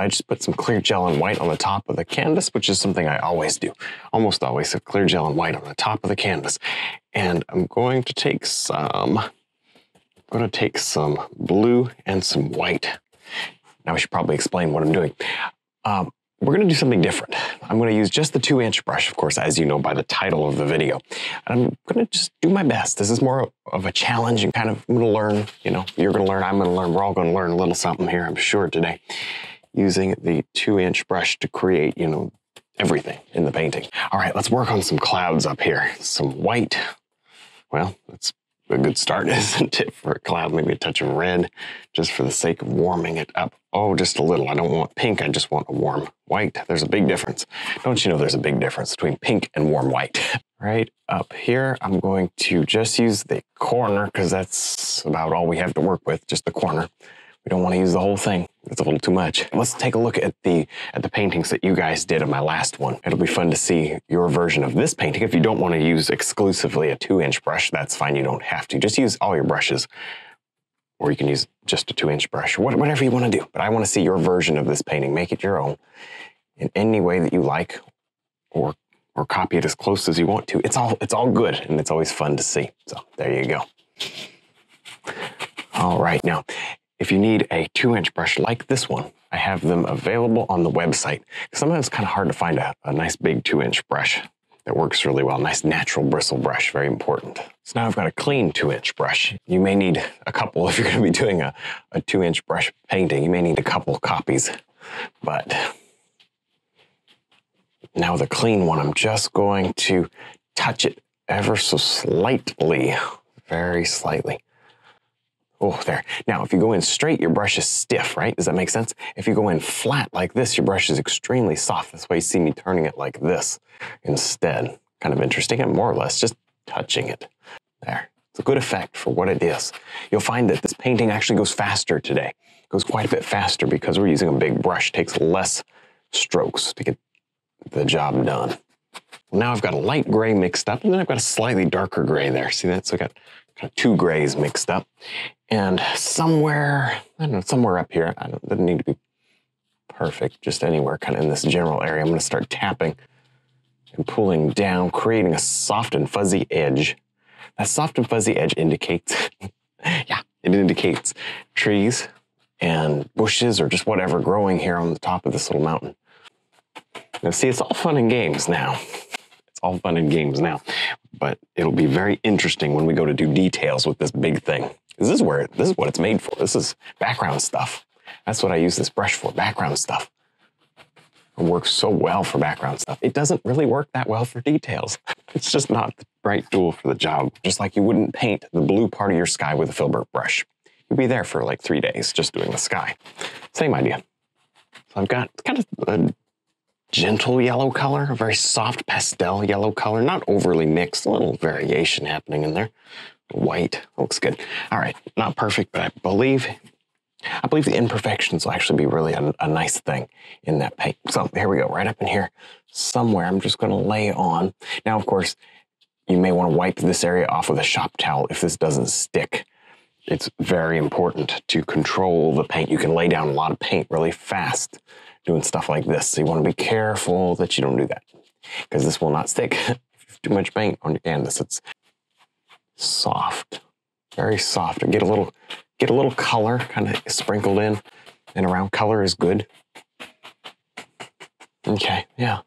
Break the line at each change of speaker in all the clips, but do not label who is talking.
I just put some clear gel and white on the top of the canvas, which is something I always do. Almost always, so clear gel and white on the top of the canvas. And I'm going to take some blue and some white. Now I should probably explain what I'm doing. We're going to do something different. I'm going to use just the 2-inch brush, of course, as you know by the title of the video. And I'm going to just do my best. This is more of a challenge and kind of, I'm going to learn, you know, you're going to learn, I'm going to learn, we're all going to learn a little something here, I'm sure, today. Using the 2-inch brush to create, you know, everything in the painting. All right, let's work on some clouds up here. Some white. Well, that's a good start, isn't it, for a cloud? Maybe a touch of red, just for the sake of warming it up. Oh, just a little. I don't want pink, I just want a warm white. There's a big difference. Don't you know there's a big difference between pink and warm white? Right up here, I'm going to just use the corner, because that's about all we have to work with, just the corner. We don't want to use the whole thing. It's a little too much. Let's take a look at the paintings that you guys did of my last one. It'll be fun to see your version of this painting. If you don't want to use exclusively a 2-inch brush, that's fine. You don't have to. Just use all your brushes. Or you can use just a 2-inch brush, or whatever you want to do. But I want to see your version of this painting. Make it your own in any way that you like, or copy it as close as you want to. It's all good, and it's always fun to see. So there you go. All right, now, if you need a 2-inch brush like this one, I have them available on the website. Sometimes it's kind of hard to find a nice big 2-inch brush that works really well. Nice natural bristle brush, very important. So now I've got a clean 2-inch brush. You may need a couple if you're going to be doing a 2-inch brush painting. You may need a couple copies, but now the clean one, I'm just going to touch it ever so slightly, very slightly. Oh, there. Now, if you go in straight, your brush is stiff, right? Does that make sense? If you go in flat like this, your brush is extremely soft. That's why you see me turning it like this instead. Kind of interesting, and more or less just touching it. There. It's a good effect for what it is. You'll find that this painting actually goes faster today. It goes quite a bit faster because we're using a big brush. It takes less strokes to get the job done. Well, now I've got a light gray mixed up, and then I've got a slightly darker gray there. See that? So I've got kind of 2 grays mixed up. And somewhere, I don't know, somewhere up here, it doesn't need to be perfect, just anywhere kind of in this general area, I'm going to start tapping and pulling down, creating a soft and fuzzy edge. That soft and fuzzy edge indicates, yeah, it indicates trees and bushes or just whatever growing here on the top of this little mountain. Now see, it's all fun and games now. It's all fun and games now, but it'll be very interesting when we go to do details with this big thing. This is what it's made for. This is background stuff. That's what I use this brush for, background stuff. It works so well for background stuff. It doesn't really work that well for details. It's just not the right tool for the job. Just like you wouldn't paint the blue part of your sky with a filbert brush. You'd be there for like 3 days just doing the sky. Same idea. So I've got kind of a gentle yellow color, a very soft pastel yellow color, not overly mixed, a little variation happening in there. White, looks good. All right, not perfect, but I believe the imperfections will actually be really a nice thing in that paint. So here we go, right up in here somewhere. I'm just gonna lay on. Now, of course, you may wanna wipe this area off with a shop towel if this doesn't stick. It's very important to control the paint. You can lay down a lot of paint really fast doing stuff like this. So you wanna be careful that you don't do that, because this will not stick. If you have too much paint on your canvas, it's soft, very soft. Get a little color kind of sprinkled in and around. Color is good. Okay, yeah.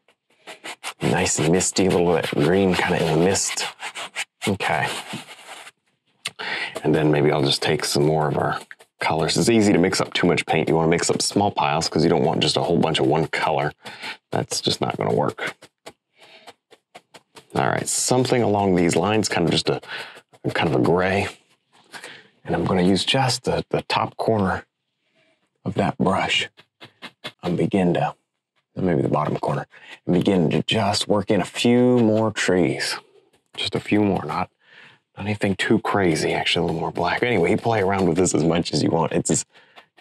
Nice and misty, a little of that green kind of in the mist. Okay. And then maybe I'll just take some more of our colors. It's easy to mix up too much paint. You want to mix up small piles because you don't want just a whole bunch of one color. That's just not going to work. All right, something along these lines, kind of just a gray. And I'm going to use just the top corner of that brush and begin to, maybe the bottom corner, and begin to just work in a few more trees. Just a few more, not anything too crazy, actually a little more black. Anyway, you play around with this as much as you want. It's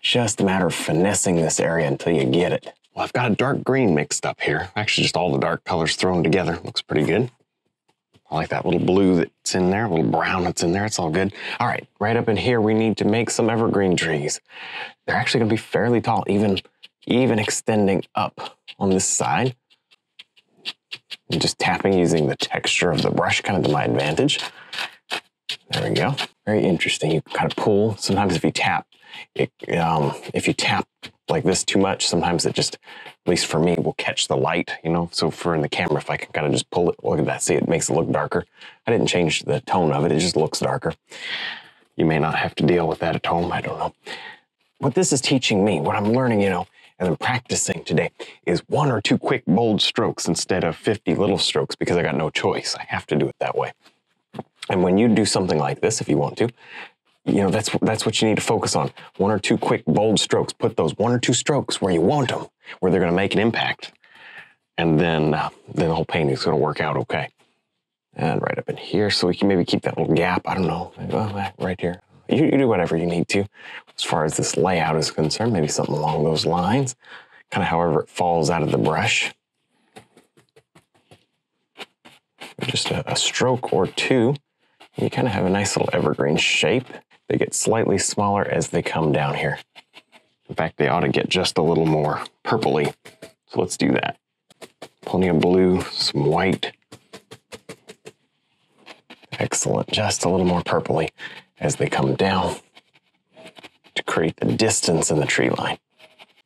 just a matter of finessing this area until you get it. Well, I've got a dark green mixed up here. Actually, just all the dark colors thrown together. Looks pretty good. I like that little blue that's in there, a little brown that's in there. It's all good. All right, right up in here, we need to make some evergreen trees. They're actually going to be fairly tall, even even extending up on this side. And just tapping using the texture of the brush kind of to my advantage. There we go. Very interesting. You kind of pull. Sometimes if you tap, if you tap like this too much, sometimes it just, at least for me, will catch the light, you know? So for in the camera, if I can kind of just pull it, look at that, see, it makes it look darker. I didn't change the tone of it, it just looks darker. You may not have to deal with that at home, I don't know. What this is teaching me, what I'm learning, you know, and I'm practicing today is 1 or 2 quick, bold strokes instead of 50 little strokes because I got no choice. I have to do it that way. And when you do something like this, if you want to, you know, that's what you need to focus on. 1 or 2 quick, bold strokes. Put those 1 or 2 strokes where you want them, where they're going to make an impact. And then the whole painting is going to work out okay. And right up in here, so we can maybe keep that little gap. I don't know, right here. You do whatever you need to. As far as this layout is concerned, maybe something along those lines. Kind of however it falls out of the brush. Just a stroke or 2. You kind of have a nice little evergreen shape. They get slightly smaller as they come down here. In fact, they ought to get just a little more purpley. So let's do that. Plenty of blue, some white. Excellent, just a little more purpley as they come down to create the distance in the tree line.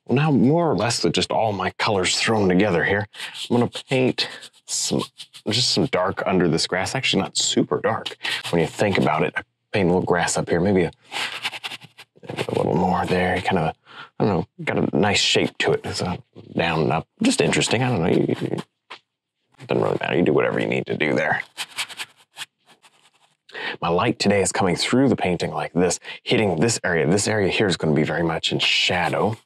Well, now more or less with just all my colors thrown together here, I'm gonna paint just some dark under this grass. Actually not super dark when you think about it. I paint a little grass up here, maybe a little more there. Kind of, I don't know, got a nice shape to it. It's down and up, just interesting. I don't know, it doesn't really matter. You do whatever you need to do there. My light today is coming through the painting like this, hitting this area. This area here is going to be very much in shadow.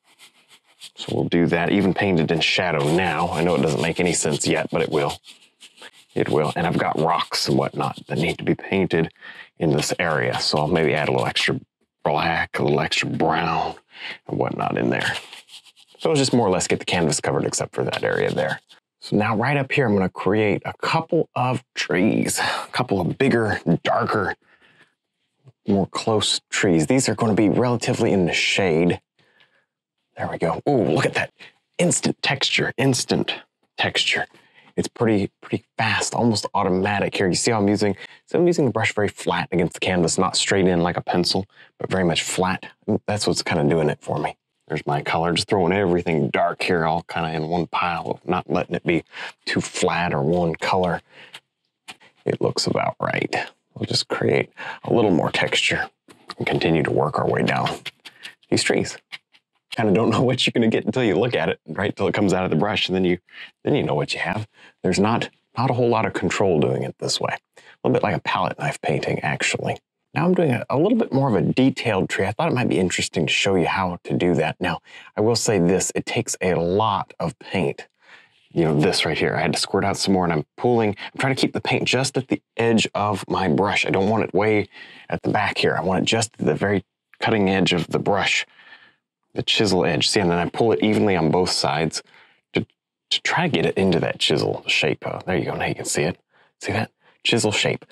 So we'll do that, even painted in shadow now. I know it doesn't make any sense yet, but it will. It will. And I've got rocks and whatnot that need to be painted in this area. So I'll maybe add a little extra black, a little extra brown and whatnot in there. So I'll just more or less get the canvas covered except for that area there. So now right up here, I'm going to create a couple of trees, a couple of bigger, darker, more close trees. These are going to be relatively in the shade. There we go. Ooh, look at that. Instant texture, instant texture. It's pretty fast, almost automatic here. You see how I'm using the brush very flat against the canvas, not straight in like a pencil, but very much flat. That's what's kind of doing it for me. There's my color, just throwing everything dark here, all kind of in one pile, not letting it be too flat or one color. It looks about right. We'll just create a little more texture and continue to work our way down these trees. Kind of don't know what you're going to get until you look at it, right? Until it comes out of the brush, and then you know what you have. There's not a whole lot of control doing it this way. A little bit like a palette knife painting, actually. Now I'm doing a little bit more of a detailed tree. I thought it might be interesting to show you how to do that. Now, I will say this, it takes a lot of paint. You know, this right here, I had to squirt out some more, and I'm trying to keep the paint just at the edge of my brush. I don't want it way at the back here. I want it just at the very cutting edge of the brush, the chisel edge. See, and then I pull it evenly on both sides to try to get it into that chisel shape. There you go, now you can see it. See that? Chisel shape.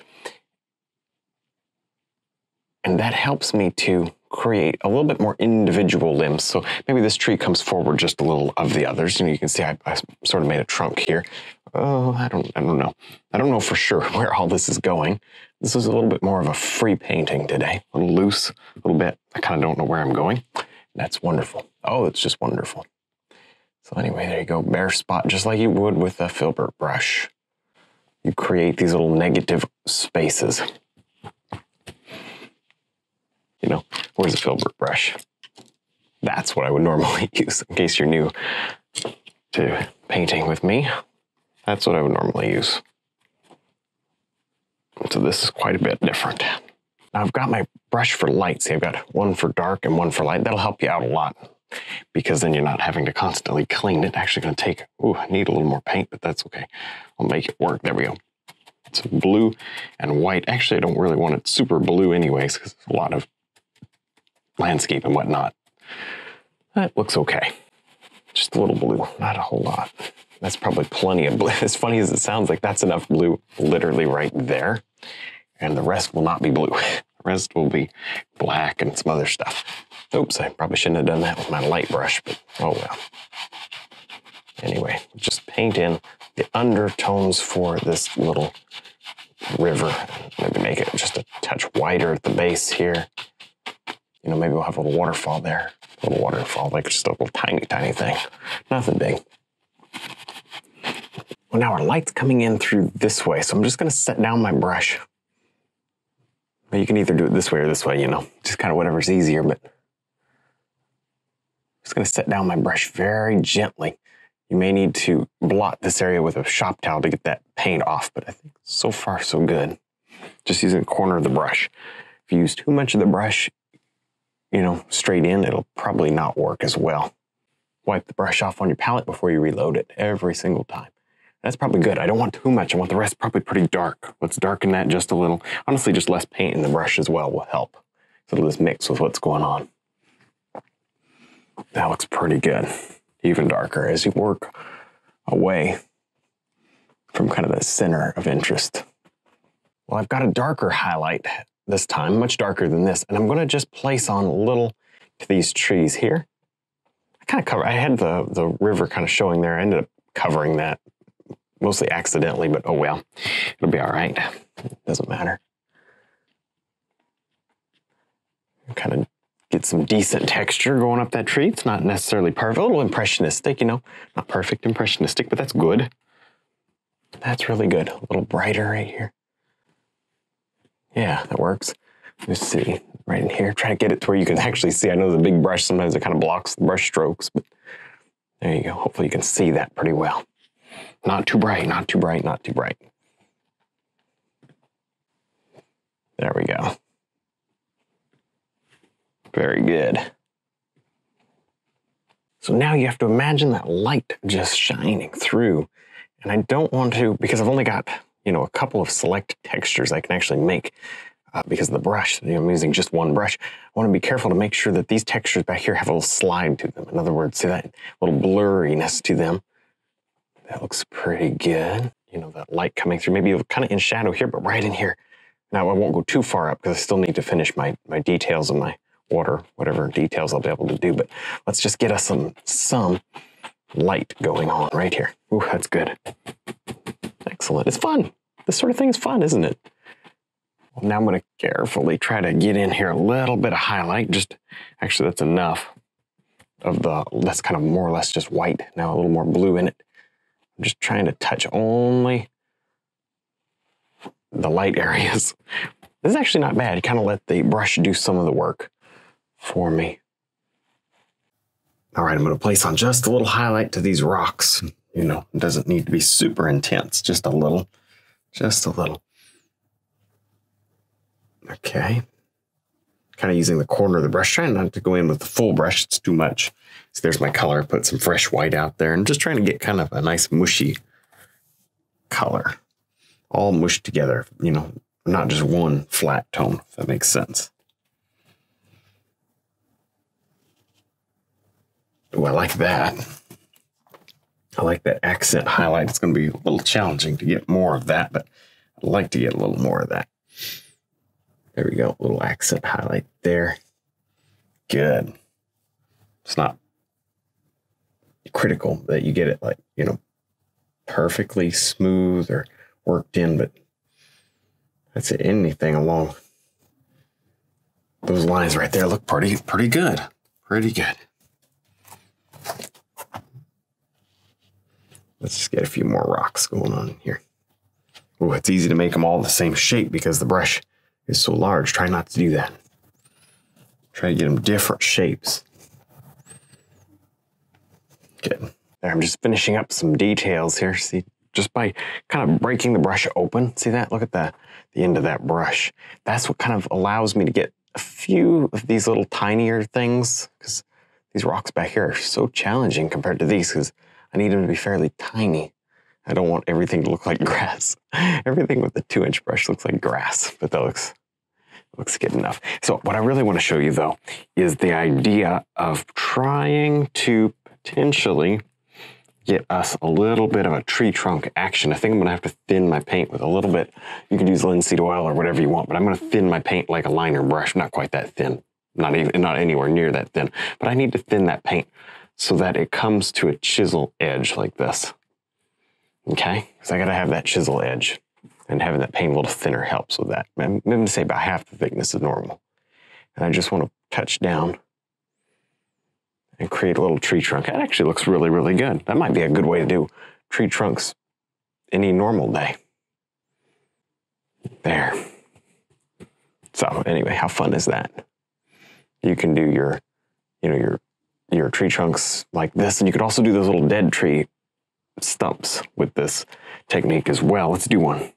And that helps me to create a little bit more individual limbs. So maybe this tree comes forward just a little of the others. You know, you can see I sort of made a trunk here. Oh, I don't know. I don't know for sure where all this is going. This is a little bit more of a free painting today. A little loose, a little bit. I kind of don't know where I'm going. That's wonderful. Oh, it's just wonderful. So anyway, there you go. Bare spot, just like you would with a filbert brush. You create these little negative spaces. You know, where's a filbert brush? That's what I would normally use, in case you're new to painting with me. That's what I would normally use. So this is quite a bit different. Now I've got my brush for light. See, I've got one for dark and one for light. That'll help you out a lot because then you're not having to constantly clean it. Actually going to take, I need a little more paint, but that's okay. I'll make it work. There we go. It's blue and white. Actually, I don't really want it super blue anyways because there's a lot of landscape and whatnot. That looks okay. Just a little blue, not a whole lot. That's probably plenty of blue. As funny as it sounds, like that's enough blue literally right there. And the rest will not be blue. The rest will be black and some other stuff. Oops, I probably shouldn't have done that with my light brush, but oh well. Anyway, just paint in the undertones for this little river. Maybe make it just a touch wider at the base here. You know, maybe we'll have a little waterfall there. A little waterfall, like just a little tiny, tiny thing. Nothing big. Well, now our light's coming in through this way, so I'm just gonna set down my brush. But you can either do it this way or this way, you know, just kind of whatever's easier, but I'm just gonna set down my brush very gently. You may need to blot this area with a shop towel to get that paint off, but I think so far so good. Just using the corner of the brush. If you use too much of the brush, you know, straight in, it'll probably not work as well. Wipe the brush off on your palette before you reload it every single time. That's probably good. I don't want too much. I want the rest probably pretty dark. Let's darken that just a little. Honestly, just less paint in the brush as well will help. So it'll just mix with what's going on. That looks pretty good. Even darker as you work away from kind of the center of interest. Well, I've got a darker highlight this time, much darker than this, and I'm going to just place on a little to these trees here. I had the river kind of showing there. I ended up covering that. Mostly accidentally, but oh well, it'll be all right. It doesn't matter. Kind of get some decent texture going up that tree. It's not necessarily perfect, a little impressionistic, you know, not perfect impressionistic, but that's good. That's really good. A little brighter right here. Yeah, that works. Let's see, right in here. Try to get it to where you can actually see. I know the big brush, sometimes it kind of blocks the brush strokes, but there you go. Hopefully you can see that pretty well. Not too bright, not too bright, not too bright. There we go. Very good. So now you have to imagine that light just shining through. And I don't want to, because I've only got, you know, a couple of select textures I can actually make because of the brush. You know, I'm using just one brush. I want to be careful to make sure that these textures back here have a little slide to them. In other words, see that little blurriness to them. That looks pretty good. You know, that light coming through, maybe kind of in shadow here, but right in here. Now I won't go too far up because I still need to finish my details and my water, whatever details I'll be able to do. But let's just get us some light going on right here. Ooh, that's good. Excellent. It's fun. This sort of thing is fun, isn't it? Well, now I'm going to carefully try to get in here a little bit of highlight. Actually, that's enough of that's kind of more or less just white. Now a little more blue in it. I'm just trying to touch only the light areas. This is actually not bad. You kind of let the brush do some of the work for me. All right, I'm going to place on just a little highlight to these rocks. You know, it doesn't need to be super intense, just a little, just a little. Okay. Kind of using the corner of the brush, trying not to go in with the full brush. It's too much. So there's my color. Put some fresh white out there and just trying to get kind of a nice mushy color. All mushed together, you know, not just one flat tone, if that makes sense. Oh, I like that. I like that accent highlight. It's going to be a little challenging to get more of that, but I'd like to get a little more of that. There we go. A little accent highlight there. Good. It's not critical that you get it like, you know, perfectly smooth or worked in, but that's it. Anything along those lines right there look pretty good. Pretty good. Let's just get a few more rocks going on here. Oh, it's easy to make them all the same shape because the brush is so large. Try not to do that. Try to get them different shapes. Good. There, I'm just finishing up some details here. See, just by kind of breaking the brush open. See that? Look at the end of that brush. That's what kind of allows me to get a few of these little tinier things, because these rocks back here are so challenging compared to these, because I need them to be fairly tiny. I don't want everything to look like grass. Everything with the 2-inch brush looks like grass, but that looks good enough. So what I really want to show you, though, is the idea of trying to potentially get us a little bit of a tree trunk action. I think I'm going to have to thin my paint with a little bit. You could use linseed oil or whatever you want, but I'm going to thin my paint like a liner brush. Not quite that thin. not anywhere near that thin, but I need to thin that paint so that it comes to a chisel edge like this. Okay, so I gotta have that chisel edge, and having that paint a little thinner helps with that. I'm going to say about half the thickness is normal. And I just want to touch down and create a little tree trunk. That actually looks really, really good. That might be a good way to do tree trunks any normal day. There. So anyway, how fun is that? You can do your tree trunks like this, and you could also do those little dead tree stumps with this technique as well. Let's do one.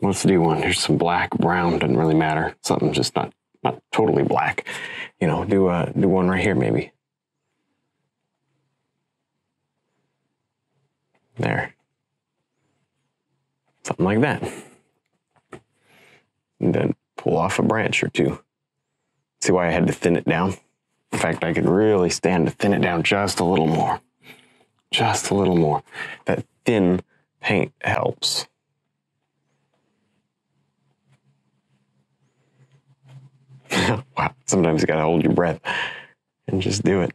Let's do one. Here's some black, brown, doesn't really matter. Something just not totally black. You know, do one right here maybe. There. Something like that. And then pull off a branch or two. See why I had to thin it down? In fact, I could really stand to thin it down just a little more. Just a little more. That thin paint helps. Wow, sometimes you gotta hold your breath and just do it.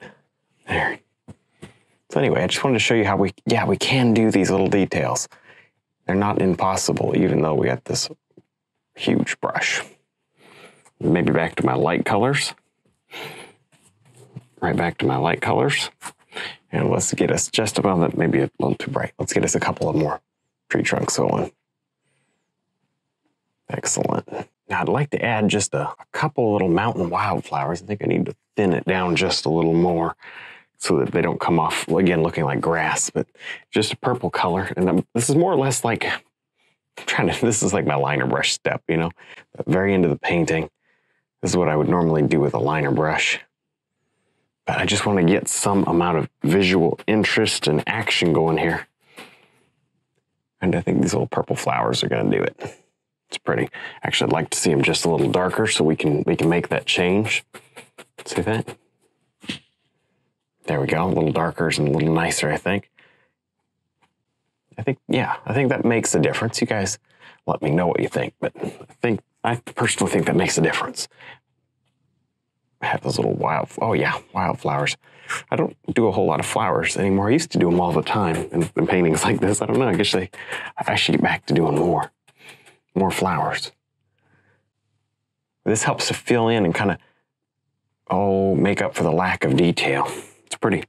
There. So anyway, I just wanted to show you how we can do these little details. They're not impossible, even though we got this huge brush. Maybe back to my light colors. Right back to my light colors. And let's get us just above that, maybe a little too bright. Let's get us a couple of more tree trunks going. Excellent. Now I'd like to add just a couple little mountain wildflowers. I think I need to thin it down just a little more so that they don't come off, again, looking like grass, but just a purple color. And this is more or less like, this is like my liner brush step, you know, at the very end of the painting. This is what I would normally do with a liner brush. But I just want to get some amount of visual interest and action going here. And I think these little purple flowers are going to do it. It's pretty. Actually, I'd like to see them just a little darker so we can make that change. See that? There we go. A little darker and a little nicer, I think. I think that makes a difference. You guys let me know what you think, but I personally think that makes a difference. I have those little wildflowers. I don't do a whole lot of flowers anymore. I used to do them all the time in paintings like this. I don't know. I guess I should get back to doing more flowers. This helps to fill in and kind of, make up for the lack of detail. It's pretty.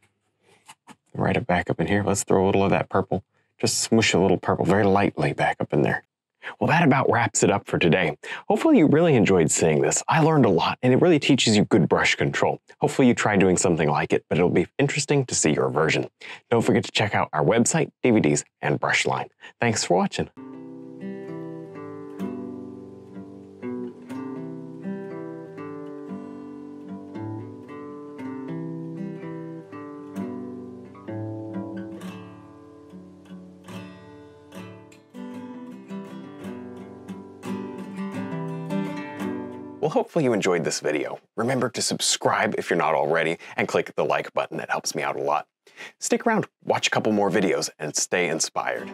Right up back up in here. Let's throw a little of that purple. Just smoosh a little purple very lightly back up in there. Well, that about wraps it up for today. Hopefully you really enjoyed seeing this. I learned a lot, and it really teaches you good brush control. Hopefully you try doing something like it, but it'll be interesting to see your version. Don't forget to check out our website, DVDs, and brush line. Thanks for watching. Well, hopefully you enjoyed this video. Remember to subscribe if you're not already, and click the like button. That helps me out a lot. Stick around, watch a couple more videos, and stay inspired.